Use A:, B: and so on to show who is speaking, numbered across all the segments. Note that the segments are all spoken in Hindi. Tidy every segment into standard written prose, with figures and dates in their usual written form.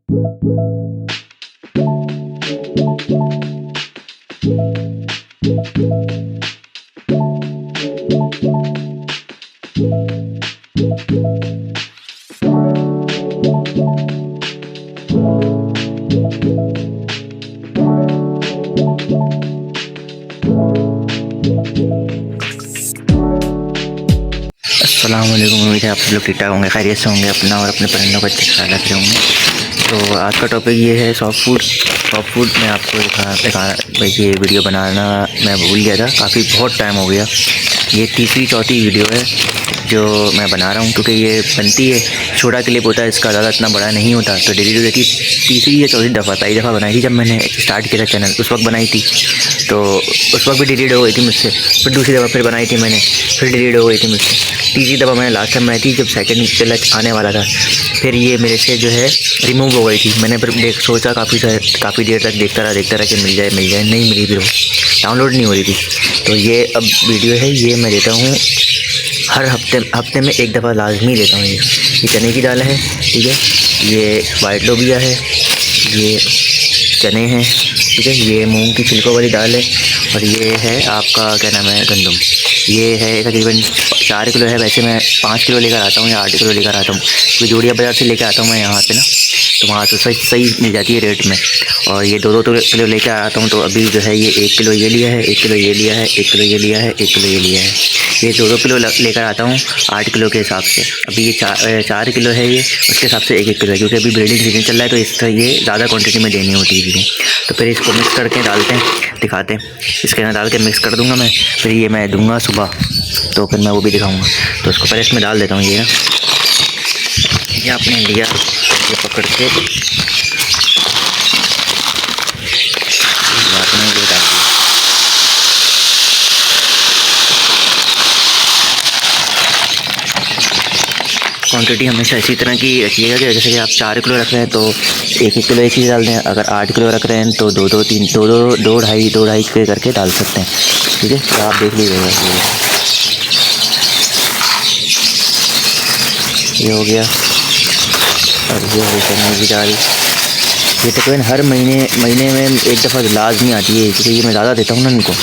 A: अस्सलामुअलैकुम। उम्मीद है आप लोग ठीक ठाक होंगे, खैरियत से होंगे, अपना और अपने परिंदों का अच्छा ख्याल रख रहे होंगे। तो आज का टॉपिक ये है सॉफ्ट फूड। सॉफ्ट फूड मैं आपको दिखा भाई, ये वीडियो बनाना मैं भूल गया था, काफ़ी बहुत टाइम हो गया। ये तीसरी चौथी वीडियो है जो मैं बना रहा हूँ, क्योंकि ये बनती है छोटा क्लिप होता है इसका, ज़्यादा इतना बड़ा नहीं होता। तो डिलीट हो जाती। तीसरी या चौथी दफ़ा, पहली दफ़ा बनाई थी जब मैंने स्टार्ट किया था चैनल, उस वक्त बनाई थी, तो उस वक्त भी डिलीट हो गई थी मुझसे। फिर दूसरी दफ़ा फिर बनाई थी मैंने, फिर डिलीट हो गई थी मुझसे। तीसरी दफ़ा मैंने लास्ट टाइम बनाई थी जब सेकंड क्लच आने वाला था, फिर ये मेरे से जो है रिमूव हो गई थी। मैंने फिर सोचा काफ़ी देर तक देखता रहा कि मिल जाए, नहीं मिली, फिर वो डाउनलोड नहीं हो रही थी। तो ये अब वीडियो है, ये मैं देता हूँ हर हफ्ते में एक दफ़ा लाजमी देता हूँ। ये चने की दाल है, ठीक है, ये वाइट लोबिया है, ये चने हैं, ठीक है, ये मूंग की छिलकों वाली दाल है, और ये है आपका क्या नाम है, गंदम। ये है तकरीबन 4 किलो है। वैसे मैं 5 किलो लेकर आता हूँ या 8 किलो लेकर आता हूँ, क्योंकि जोड़िया बाज़ार से लेकर आता हूँ मैं यहाँ पे ना, तो वहाँ तो सही मिल जाती है रेट में। और ये 2-2 किलो लेकर आता हूँ। तो अभी जो है ये 1 किलो ये लिया है, 1 किलो ये लिया है, 1 किलो ये लिया है, 1 किलो ये लिया है। ये 2-2 किलो लेकर आता हूँ 8 किलो के हिसाब से। अभी ये 4 किलो है, ये उसके हिसाब से 1-1 किलो है, क्योंकि अभी ब्रीडिंग सीजन चल रहा है, तो इस तरह ये ज़्यादा क्वांटिटी में देनी होती है चीज़ें। तो फिर इसको मिक्स करके डालते हैं, दिखाते हैं। इसके अंदर डाल के मिक्स कर दूँगा मैं, फिर ये मैं दूँगा सुबह, तो फिर मैं वो भी दिखाऊँगा। तो उसको पहले इसमें डाल देता हूँ। ये ना, ये आपने लिया, ये पकड़ के आपने ये डाल दिया। क्वांटिटी हमेशा इसी तरह की रखिएगा कि जैसे कि आप 4 किलो रख रहे हैं तो 1-1 किलो एक चीज़ डाल दें। अगर 8 किलो रख रहे हैं तो 2-2, 3, 2-2 के करके डाल सकते हैं, ठीक है। तो आप देख लीजिएगा। ये हो गया, और ये हो चने की दाल। ये तकरीबन हर महीने में एक दफ़ा लाजमी आती है, क्योंकि ये मैं ज़्यादा देता हूँ ना इनको।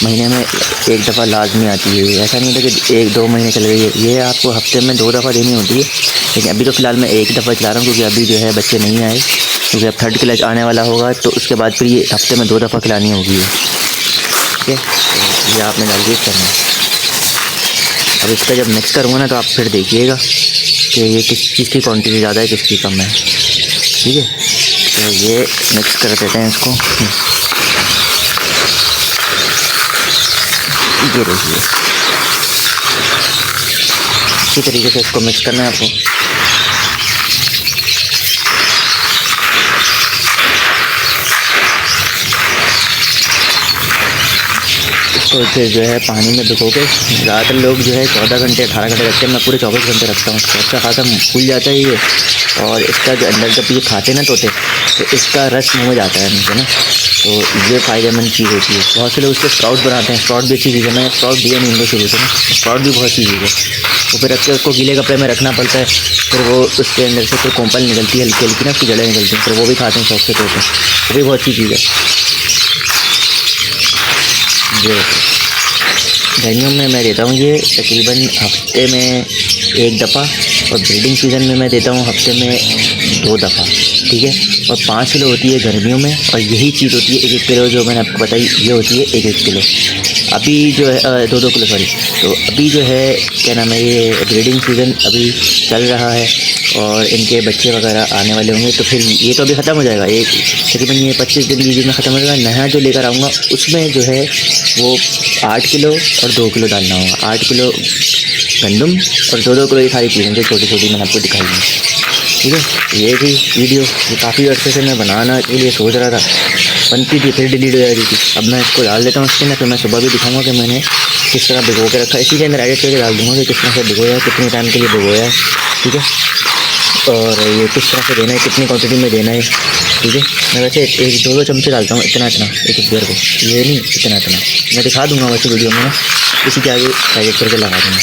A: महीने में एक दफ़ा लाजमी आती है। ऐसा नहीं होता कि 1-2 महीने चल रही है, ये आपको हफ्ते में 2 दफ़ा देनी होती है। लेकिन अभी तो फ़िलहाल मैं एक दफ़ा चला रहा हूँ, क्योंकि अभी जो है बच्चे नहीं आए, क्योंकि अब 3rd क्लच आने वाला होगा, तो उसके बाद फिर ये हफ्ते में 2 दफ़ा खिलानी होगी, ठीक है। तो ये आपने डाल के करना है। अब इसका जब मिक्स करूँगा ना, तो आप फिर देखिएगा कि ये किस चीज़ की क्वांटिटी ज़्यादा है, किसकी कम है, ठीक है। तो ये मिक्स कर देते हैं इसको। ये देखिए, इसी तरीके से इसको मिक्स करना है आपको। इसको फिर जो है पानी में भिगो के, ज़्यादातर लोग जो है 14 घंटे 18 घंटे रखते हैं, मैं पूरे 24 घंटे रखता हूँ। इसको अच्छा खासा फूल जाता है ये, और इसका जो अंदर जब ये खाते ना तोते, तो इसका रस मुँह में जाता है मुझे ना, तो ये फ़ायदेमंद चीज़ होती है। बहुत से लोग उसके स्प्राउट बनाते हैं, स्प्राउट भी अच्छी चीज़ है। मैंने स्प्राउट दिया नहीं इनको शुरू से ना, स्प्राउट भी बहुत अच्छी चीज़ है। तो फिर रख के उसको गीले कपड़े में रखना पड़ता है, फिर वो उसके अंदर से फिर कोंपल निकलती है हल्की हल्की ना, उसकी जड़ें निकलती हैं, फिर वो भी खाते हैं शौक से तोते, वो भी बहुत अच्छी चीज़ है। जो गर्मियों में मैं देता हूँ ये तकरीबन हफ्ते में 1 दफ़ा, और ब्रीडिंग सीज़न में मैं देता हूँ हफ्ते में 2 दफ़ा, ठीक है। और 5 किलो होती है गर्मियों में, और यही चीज़ होती है 1-1 किलो, जो मैंने आपको बताई, ये होती है 1-1 किलो। अभी जो है 2-2 किलो, सॉरी। तो अभी जो है क्या नाम है, ये ब्रीडिंग सीज़न अभी चल रहा है, और इनके बच्चे वगैरह आने वाले होंगे, तो फिर ये तो अभी ख़त्म हो जाएगा। एक तकरीबन ये 25 दिन 20 दिन में ख़त्म हो जाएगा। नया जो लेकर आऊँगा उसमें जो है वो 8 किलो और 2 किलो डालना होगा। 8 किलो गंदम और 2-2 किलो ये सारी चीज़ें जो छोटी छोटी मैंने आपको दिखाई हैं, ठीक है। ये थी वीडियो, ये काफ़ी अर्से से मैं बनाना के लिए सोच रहा था, बनती थी फिर डिलीट हो जाती थी। अब मैं इसको डाल देता हूँ इसके अंदर, फिर मैं सुबह भी दिखाऊंगा कि मैंने किस तरह भिगो के रखा है। इसी के अंदर एडिट करके डाल दूँगा कि किस तरह से भिगोया है, कितने टाइम के लिए भिगोया है, ठीक है। और ये किस तरह से देना है, कितनी क्वांटिटी में देना है, ठीक है। मैं वैसे 1-2 चमचे डालता हूँ, इतना एक देर को, ये नहीं इतना। मैं दिखा दूँगा वैसे वीडियो में, इसी के आगे एडिट करके लगा दूँगा।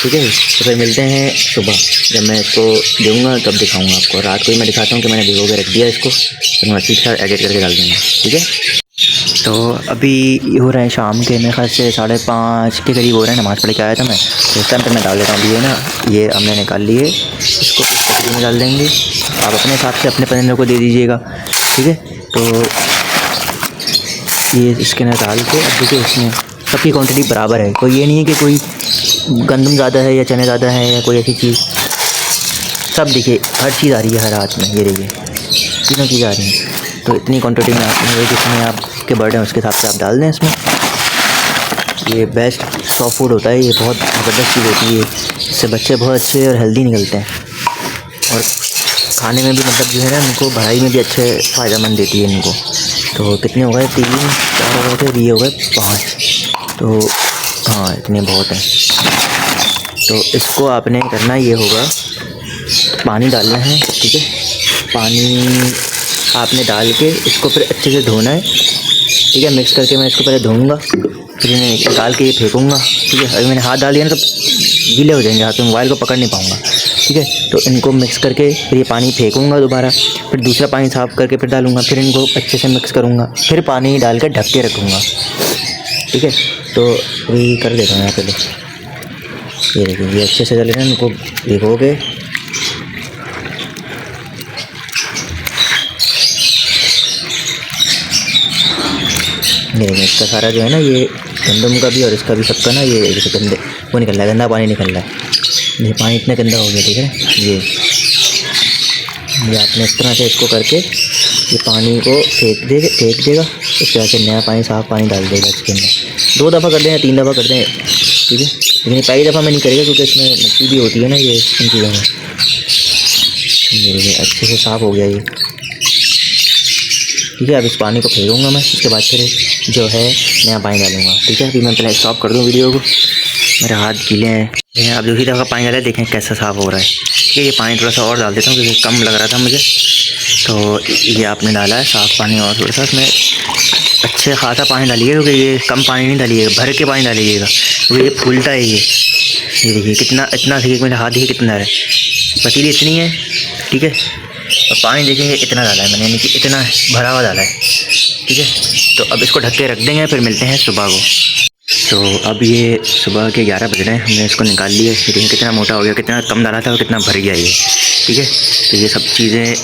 B: ठीक है। तो फिर मिलते हैं सुबह, जब मैं इसको दूँगा तब दिखाऊँगा आपको। रात को ही मैं दिखाता हूँ कि मैंने भिगो के रख दिया इसको, तो मैं अच्छी तरह एडिट करके डाल दूँगा, ठीक है। तो अभी हो रहे हैं शाम के, मेरे ख्याल से 5:30 के करीब हो रहे हैं। नमाज़ पढ़ के आया था मैं, तो इस टाइम पर मैं डाल देता हूँ। ये ना, ये हमने निकाल लिए, इसको में डाल देंगे। आप अपने हिसाब से अपने पसंद को दे दीजिएगा, ठीक है। तो ये इसके अंदर डाल के, अब देखिए इसमें सबकी क्वांटिटी बराबर है। कोई ये नहीं है कि कोई गंदम ज़्यादा है या चने ज़्यादा है या कोई ऐसी चीज़। सब देखिए हर चीज़ आ रही है हर हाथ में, ये देखिए तीनों चीज़ें आ रही हैं। तो इतनी क्वांटिटी में आप जितने आपके बर्ड हैं उसके हिसाब से आप डाल दें इसमें। ये बेस्ट सॉफ्ट फूड होता है, ये बहुत ज़बरदस्त चीज़ होती है। इससे बच्चे बहुत अच्छे और हेल्दी निकलते हैं, और खाने में भी मतलब जो है ना, इनको बढ़ाई में भी अच्छे फ़ायदेमंद देती है इनको। तो कितने हो गए, 3 4 हो गए थे, ये हो गए 5। तो हाँ, इतने बहुत हैं। तो इसको आपने करना ये होगा, पानी डालना है, ठीक है। पानी आपने डाल के इसको फिर अच्छे से धोना है, ठीक है। मिक्स करके मैं इसको पहले धोऊंगा, फिर इन्हें निकाल के ये फेंकूँगा, ठीक है। अगर मैंने हाथ डाल दिया ना तो गीले हो जाएंगे हाथ में, मोबाइल को पकड़ नहीं पाऊँगा, ठीक है। तो इनको मिक्स करके फिर ये पानी फेंकूँगा दोबारा, फिर दूसरा पानी साफ़ करके फिर डालूँगा, फिर इनको अच्छे से मिक्स करूँगा, फिर पानी डाल कर ढक के रखूँगा, ठीक है। तो अभी कर देता हूँ यहाँ पे, ये देखिए ये अच्छे से डालें, इनको भिगोगे। ये देखिए इसका सारा जो है ना, ये गंदम का भी और इसका भी सबका ना, ये गंदे वो निकल रहा है, गंदा पानी निकल रहा है। ये पानी इतना गंदा हो गया, ठीक है। ये आपने इस तरह से इसको करके ये पानी को फेंक देगा। उसके बाद से नया पानी, साफ़ पानी डाल देगा इसके अंदर। 2 दफ़ा कर दें या 3 दफ़ा कर दें, ठीक है। लेकिन पहली दफ़ा में नहीं करेगा क्योंकि इसमें मिट्टी भी होती है ना, ये इन चीज़ों में। ये अच्छे से साफ़ हो गया ये, ठीक है। अब इस पानी को फेंकूँगा मैं, उसके बाद फिर जो है नया पानी डालूँगा, ठीक है। अभी मैं पहले स्टॉप कर दूँ वीडियो को, मेरे हाथ गीले हैं। अब दूसरी दफ़ा पानी डाला, देखें कैसा साफ़ हो रहा है, ठीक है। ये पानी थोड़ा सा और डाल देता हूँ क्योंकि कम लग रहा था मुझे। तो ये आपने डाला है साफ़ पानी, और थोड़ा सा इसमें अच्छे खासा पानी डालिए, क्योंकि ये कम पानी नहीं डालिएगा, भर के पानी डालिएगा, क्योंकि ये फूलता है। ये देखिए कितना, इतना देखिए मेरा हाथ देखिए कितना है, पतीली इतनी है, ठीक है। और पानी देखेंगे इतना डाला है मैंने, यानी कि इतना भरा हुआ डाला है, ठीक है। तो अब इसको ढक के रख देंगे, फिर मिलते हैं सुबह को। तो अब ये सुबह के 11 बज रहे हैं, हमने इसको निकाल लिया। देखिए कितना मोटा हो गया, कितना कम डाला था और कितना भर गया ये, ठीक है। तो ये सब चीज़ें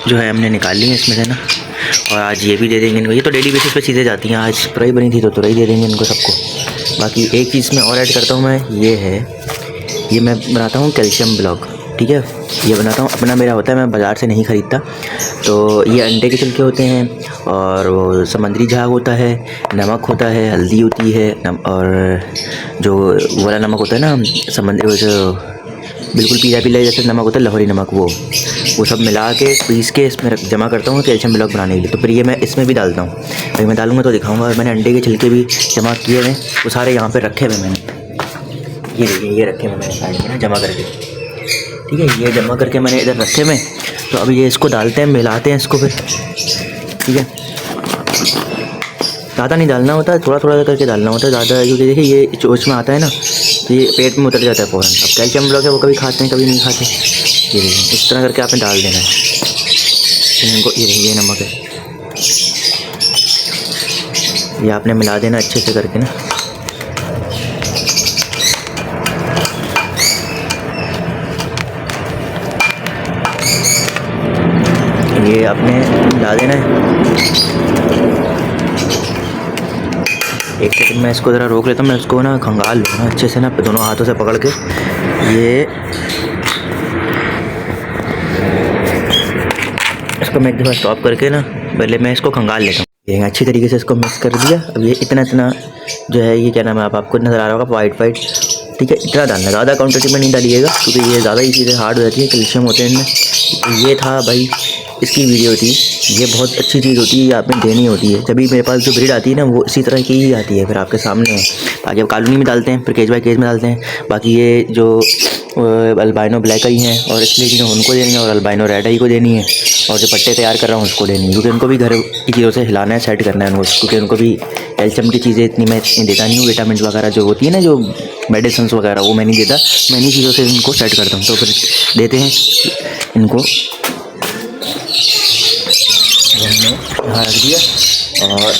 B: जो है हमने निकाल ली हैं इसमें से ना, और आज ये भी दे देंगे इनको। ये तो डेली बेसिस पे चीज़ें जाती हैं, आज तुरई बनी थी तो तुरई दे देंगे इनको सबको। बाकी एक चीज़ मैं और ऐड करता हूँ मैं, ये है, ये मैं बनाता हूँ कैल्शियम ब्लॉक, ठीक है। ये बनाता हूँ अपना, मेरा होता है, मैं बाज़ार से नहीं ख़रीदता। तो ये अंडे के छिलके होते हैं, और वो समुद्री झाग होता है, नमक होता है, हल्दी होती है, और जो वाला नमक होता है ना समुद्री, वो जो बिल्कुल पीला पीला जैसे नमक होता है, लाहौरी नमक, वो सब मिला के पीस के इसमें जमा करता हूँ कैल्शियम ब्लॉक बनाने के लिए। तो फिर ये मैं इसमें भी डालता हूँ, अगर मैं डालूँगा तो दिखाऊँगा। मैंने अंडे के छिलके भी जमा किए हैं, वो सारे यहाँ पर रखे हुए मैंने, ये देखिए ये रखे हुए मैंने साइड में ना जमा करके, ठीक है। ये जमा करके मैंने इधर रखे हुए। तो अब ये इसको डालते हैं, मिलाते हैं इसको फिर, ठीक है। ज़्यादा नहीं डालना होता है, थोड़ा थोड़ा करके डालना होता है, ज़्यादा क्योंकि देखिए ये चोच में आता है ना, तो ये पेट में उतर जाता है फ़ौरन। अब कैल्शियम ब्लॉक है, वो कभी खाते हैं कभी नहीं खाते। ये देखिए इस तरह करके आपने डाल देना है इनको। ये नमक है, ये आपने मिला देना अच्छे से करके ना। ये आपने मिला देना है। एक सेकंड मैं इसको ज़रा रोक लेता हूँ, मैं इसको ना खंगाल लूँगा अच्छे से ना, दोनों हाथों से पकड़ के। ये इसको मैं एक दफ़ा स्टॉप करके ना, पहले मैं इसको खंगाल लेता हूँ। ये अच्छी तरीके से इसको मिक्स कर दिया। अब ये इतना जो है, ये क्या नाम है, आपको नज़र आ रहा होगा वाइट, ठीक है। इतना डालना, ज़्यादा क्वान्टिटी में नहीं डालिएगा क्योंकि ये ज़्यादा ही चीज़ें हार्ड हो जाती है, कैल्शियम होते हैं इनमें। तो ये था भाई इसकी वीडियो थी। ये बहुत अच्छी चीज़ होती है, ये आपने देनी होती है। जभी मेरे पास जो ब्रीड आती है ना, वो इसी तरह की ही आती है, फिर आपके सामने है। बाकी अब कॉलोनी में डालते हैं, फिर केज बाय केज में डालते हैं। बाकी ये जो अल्बाइनो ब्लैक आई हैं और इसलिए उनको देनी है, और अल्बाइनो रेड आई को देनी है, और जो पट्टे तैयार कर रहा हूँ उसको देनी है, क्योंकि उनको भी घर की चीज़ों से हिलाना है, सेट करना है उनको, क्योंकि उनको भी कैल्शियम की चीज़ें इतनी मैं देता नहीं हूँ, विटामिन वगैरह जो होती है ना, जो मेडिसिन वगैरह, वो मैं नहीं देता। मैं इन्हीं चीज़ों से इनको सेट करता हूँ। तो फिर देते हैं इनको, हमने यहाँ रख दिया और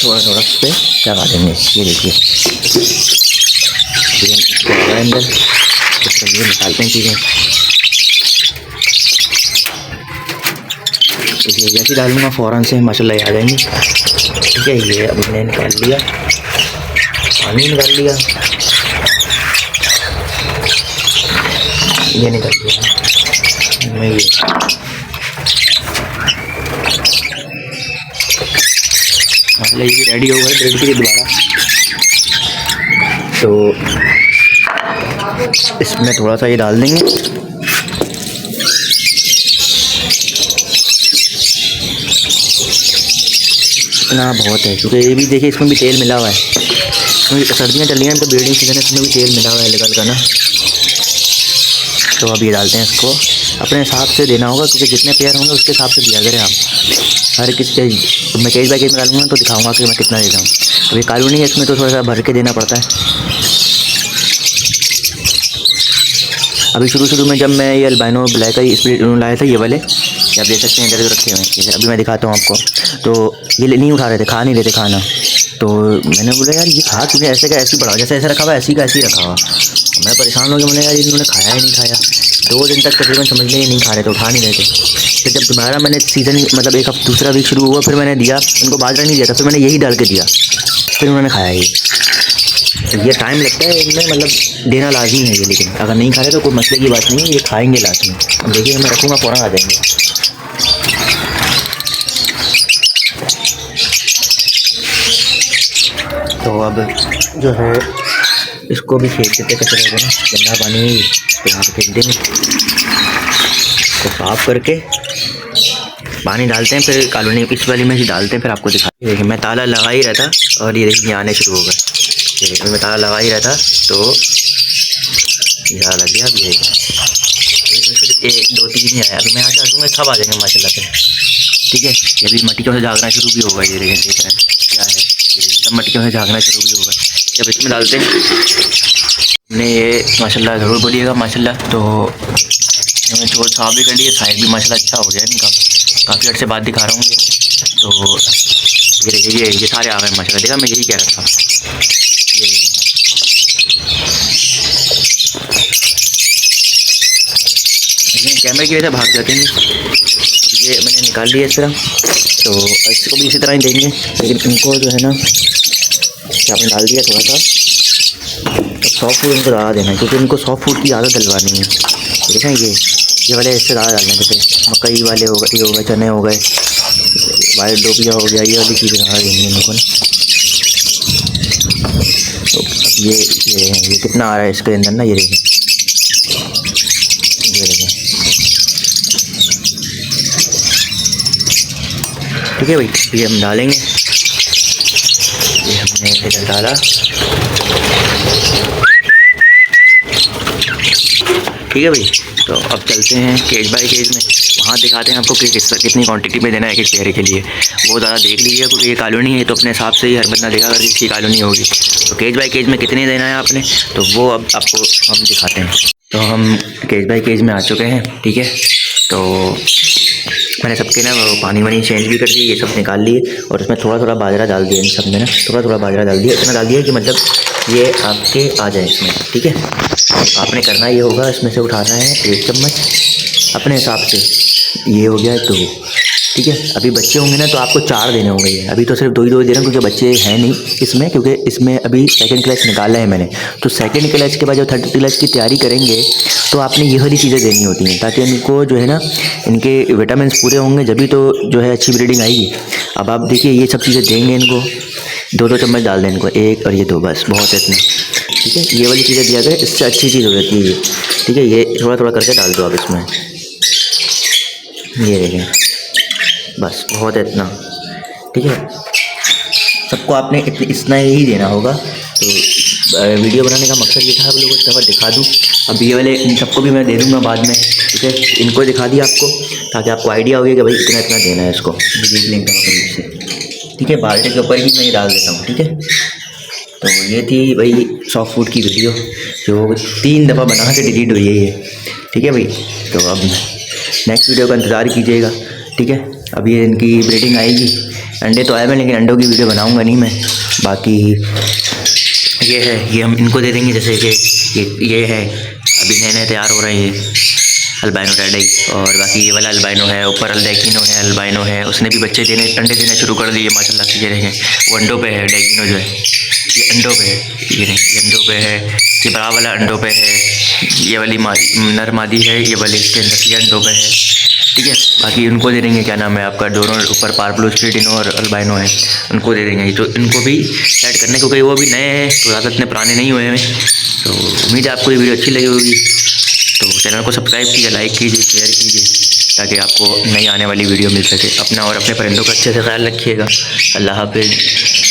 B: थोड़ा थोड़ा उस पर लगा देंगे। ये देखिए अभी हम इसको लगा अंदर, इसके लिए निकालते हैं चीज़ें। देखिए जैसे डालूंगा फ़ौरन से माशाल्लाह आ जाएंगी। ठीक है, ये अभी मैंने निकाल लिया, पानी निकाल लिया, ये निकाल लिया मैं ये। माशाल्लाह ये भी रेडी हो गया 1.5 के दोबारा। तो इसमें थोड़ा सा ये डाल देंगे, इतना बहुत है, क्योंकि ये भी देखिए इसमें भी तेल मिला हुआ है। सर्दियाँ चल रही हैं तो ब्रीडिंग सीजन है, इसमें भी तेल मिला हुआ है निकल का ना। तो अब ये डालते हैं, इसको अपने हिसाब से देना होगा, क्योंकि जितने पेयर होंगे उसके हिसाब से दिया करें आप। हर किसी मैं केज बाई केज में डालूंगा तो दिखाऊंगा कि मैं कितना देता हूँ। अभी कॉलोनी है इसमें तो थोड़ा सा भर के देना पड़ता है। अभी शुरू में जब मैं ये अल्बाइनो ब्लैक का स्प्लिट लाया था, ये वाले आप देख सकते हैं इधर रखे हुए हैं। अभी मैं दिखाता हूँ आपको। तो ये नहीं उठा रहे थे, खा नहीं रहे थे खाना। तो मैंने बोला यार ये खा क्योंकि ऐसे का ऐसे ही पड़ा, जैसे ऐसे रखा हुआ ऐसे का ऐसे ही रखा हुआ। मैं परेशान हो गया, मैंने यार इन्होंने खाया ही नहीं खाया। 2 दिन तक तकरीबन समझ लें नहीं खा रहे थे, उठा नहीं रहे थे। फिर जब दोबारा मैंने सीज़न मतलब एक हफ्ता दूसरा वीक शुरू हुआ, फिर मैंने दिया उनको, बाजरा नहीं दिया था, फिर मैंने यही डाल के दिया, फिर उन्होंने खाया ये। ये टाइम लगता है इनमें, मतलब देना लाजमी है ये, लेकिन अगर नहीं खा रहे तो कोई मसले की बात नहीं है, ये खाएंगे लाजमी। अब देखिए मैं रखूँगा फ़ौरन आ जाएंगे। तो अब जो है इसको भी फेंक देते कचरे को ना, गंदा पानी तो यहाँ पर फेंक देंगे। तो साफ़ करके पानी डालते हैं, फिर कॉलोनी इस वाली में ही डालते हैं, फिर आपको दिखाते। देखिए मैं ताला लगा ही रहा था और ये देखिए आने शुरू हो गए। देखिए मैं ताला लगा ही रहा था तो यहाँ लग गया। अब ये फिर 1 2 3 ही आया, अभी मैं यहाँ से हटूँगा सब आ जाएंगे माशाल्लाह से। ठीक है, ये भी मट्टियों से झाँकना शुरू भी होगा। ये देखिए देख रहे हैं क्या है, सब मट्टियों से झाँकना शुरू भी होगा। जब इसमें डालते हैं हमने ये माशाल्लाह ज़रूर बोलिएगा माशाल्लाह। तो मैंने चोर साफ भी कर लिए, साइड भी माशाल्लाह अच्छा हो गया इनका। काफ़ी अर्से बाद दिखा रहा हूँ ये। तो ये देखिए ये सारे आ गए माशाल्लाह। देखा मैं यही कह रहा था, ये देखिए कैमरे की वजह से भाग जाते हैं। अब ये मैंने निकाल लिया इस तरह, तो इसको भी इसी तरह ही देंगे। लेकिन इनको जो है ना आपने डाल दिया थोड़ा सा, अब सॉफ्ट फूड इनको ज़्यादा देना है, क्योंकि इनको सॉफ्ट फूड की आदत डलवानी है। देखें ये वाले इससे ज़्यादा डालना है, जैसे मकई वाले हो गए, ये हो गए, चने हो गए, वाइट डोबिया हो गया, ये वाली चीज़ें ज़्यादा देनी है इनको ना। तो अब ये कितना आ रहा है इसके अंदर ना, ये देखें ये देखें। ठीक है भाई, ये हम डालेंगे, ये हमने इधर डाला। ठीक है भाई, तो अब चलते हैं केज बाई केज में, वहाँ दिखाते हैं आपको कि कितनी क्वांटिटी में देना है एक पेड़ के लिए। वो ज़्यादा देख लीजिए, क्योंकि ये कॉलोनी है तो अपने हिसाब से ही हर बंदा देखा अगर किसकी कॉलोनी होगी। तो केज बाई केज में कितने देना है आपने, तो वो अब आपको हम दिखाते हैं। तो हम केज बाई केज में आ चुके हैं। ठीक है, तो मैंने सबके ना पानी वानी चेंज भी कर दिए, ये सब निकाल लिए और इसमें थोड़ा थोड़ा बाजरा डाल दिया। इन सब में ना थोड़ा थोड़ा बाजरा डाल दिया, इतना डाल दिया कि मतलब ये आपके आ जाए इसमें। ठीक है, आपने करना ये होगा, इसमें से उठाना है 1 चम्मच अपने हिसाब से। ये हो गया 2। ठीक है, अभी बच्चे होंगे ना तो आपको 4 देने होंगे। ये अभी तो सिर्फ 2 ही दे रहा हूँ, क्योंकि बच्चे हैं नहीं इसमें, क्योंकि इसमें अभी सेकंड क्लच निकाला है मैंने। तो सेकंड क्लच के बाद जब थर्ड क्लच की तैयारी करेंगे तो आपने ये वाली चीज़ें देनी होती हैं, ताकि इनको जो है ना इनके विटामिन पूरे होंगे, जभी तो जो है अच्छी ब्रीडिंग आएगी। अब आप देखिए ये सब चीज़ें देंगे इनको, 2-2 चम्मच डाल दें इनको, 1 और ये 2, बस बहुत है इतना। ठीक है, ये वाली चीज़ें दिया गया, इससे अच्छी चीज़ हो जाती है ये। ठीक है, ये थोड़ा थोड़ा करके डाल दो आप इसमें, ये देखें, बस बहुत है इतना। ठीक है, सबको आपने इतना ही देना होगा। तो वीडियो बनाने का मकसद ये था आप लोगों को दफ़ा दिखा दूँ। अब ये वाले इन सबको भी मैं दे दूँगा बाद में। ठीक है, इनको दिखा दिया आपको, ताकि आपको आइडिया हो गया कि भाई इतना इतना देना है इसको। ये देख लेंगे करीब से, ठीक है। बाल्टी के ऊपर ही मैं ये डाल देता हूँ, ठीक है। तो ये थी भाई सॉफ्ट फूड की वीडियो जो 3 दफ़ा बना के डिलीट हुई है ये, ठीक है भाई। तो अब नेक्स्ट वीडियो का इंतज़ार कीजिएगा, ठीक है। अब ये इनकी ब्रीडिंग आएगी, अंडे तो आए हैं लेकिन अंडों की वीडियो बनाऊंगा नहीं मैं। बाकी ये है, ये हम इनको दे देंगे, जैसे कि ये है अभी नए नए तैयार हो रहे हैं ये अल्बाइनो रेड आई, और बाकी ये वाला अल्बाइनो है, ऊपर अल्डेकिनो है, अल्बाइनो है, उसने भी बच्चे देने अंडे देने शुरू कर दिए माशाल्लाह से। ये देखें वो अंडों पे है, डेकिनो जो है ये अंडों पे है, ये नहीं ये अंडों पे है, ये बड़ा वाला अंडों पे है, ये वाली नर मादी है, ये वाली इसके अंदर ये अंडों पे है, ठीक है। बाकी उनको दे देंगे, क्या नाम है आपका, दोनों ऊपर पार्पलो स्ट्रीटिनो और अल्बाइनो है, उनको दे देंगे। तो इनको भी सेट करने, क्योंकि वो भी नए हैं तो ज़्यादा इतने पुराने नहीं हुए हैं। तो उम्मीद है आपको ये वीडियो अच्छी लगी होगी। तो चैनल को सब्सक्राइब कीजिए, लाइक कीजिए, शेयर कीजिए, ताकि आपको नई आने वाली वीडियो मिल सके। अपना और अपने परिंदों का अच्छे से ख्याल रखिएगा। अल्लाह हाफिज़।